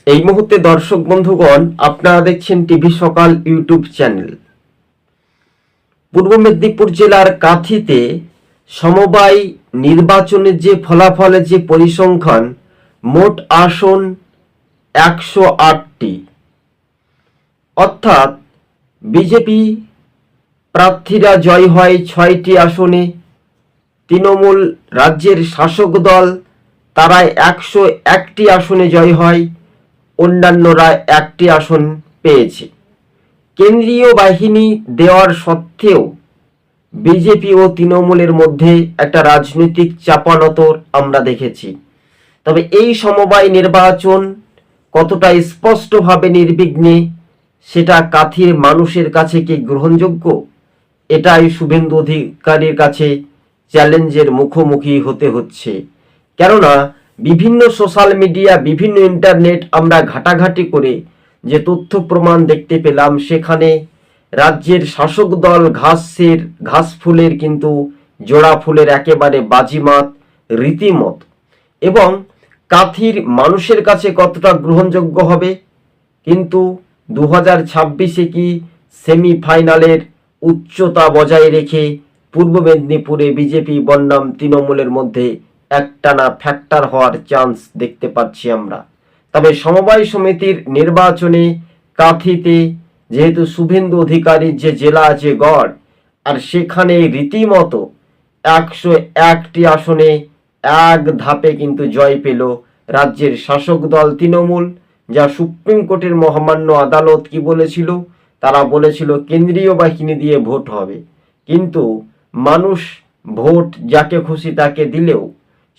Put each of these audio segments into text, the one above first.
এই মুহূর্তে দর্শক বন্ধুগণ, আপনারা দেখছেন টিভি সকাল ইউটিউব চ্যানেল। পূর্ব মেদিনীপুর জেলার কাঁথিতে সমবায় নির্বাচনের যে ফলাফলের যে পরিসংখ্যান, মোট আসন 108টি, অর্থাৎ বিজেপি প্রার্থীরা জয় হয় 6টি আসনে। তৃণমূল রাজ্যের শাসক দল তারা 101টি আসনে জয় হয়, অন্যান্যরা 1টি আসন পেয়েছে। কেন্দ্রীয় বাহিনী দেওয়ার সত্ত্বেও বিজেপি ও তৃণমূলের মধ্যে একটা রাজনৈতিক চাপানোতর আমরা দেখেছি। তবে এই সমবায় নির্বাচন কতটা স্পষ্টভাবে নির্বিঘ্নে সেটা কাঁথির মানুষের কাছে কি গ্রহণযোগ্য, এটাই শুভেন্দু অধিকারীর কাছে চ্যালেঞ্জের মুখোমুখি হতে হচ্ছে। কেননা বিভিন্ন সোশ্যাল মিডিয়া, বিভিন্ন ইন্টারনেট আমরা ঘাটাঘাটি করে যে তথ্য প্রমাণ দেখতে পেলাম, সেখানে রাজ্যের শাসক দল ঘাস ফুলের কিন্তু জোড়া ফুলের একেবারে বাজিমাত রীতিমত। এবং কাঁথির মানুষের কাছে কতটা গ্রহণযোগ্য হবে, কিন্তু 2026-এ কি সেমিফাইনালের উচ্চতা বজায় রেখে পূর্ব মেদিনীপুরে বিজেপি বনাম তৃণমূলের মধ্যে একটানা ফ্যাক্টর হওয়ার চান্স দেখতে পাচ্ছি আমরা। তবে সমবায় সমিতির নির্বাচনে কাঁথিতে যেহেতু শুভেন্দু অধিকারীর যে জেলা আছে গড়, আর সেখানে রীতিমতো 101টি আসনে এক ধাপে কিন্তু জয় পেল রাজ্যের শাসক দল তৃণমূল। যা সুপ্রিম কোর্টের মহামান্য আদালত কি বলেছিল, তারা বলেছিল কেন্দ্রীয় বাহিনী দিয়ে ভোট হবে, কিন্তু মানুষ ভোট যাকে খুশি তাকে দিলেও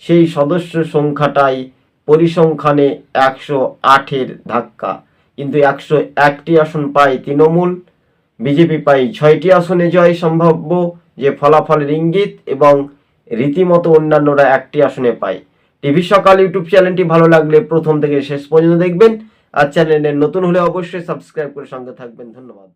সেই সদস্য সংখ্যাটাই পরিসংখ্যানে 108-এর ধাক্কা। কিন্তু 101টি আসন পায় তৃণমূল, বিজেপি পায় 6টি আসনে জয় সম্ভাব্য যে ফলাফলের ইঙ্গিত, এবং রীতিমতো অন্যান্যরা 1টি আসনে পায়। টিভি সকাল ইউটিউব চ্যানেলটি ভালো লাগলে প্রথম থেকে শেষ পর্যন্ত দেখবেন, আর চ্যানেলে নতুন হলে অবশ্যই সাবস্ক্রাইব করে সঙ্গে থাকবেন। ধন্যবাদ।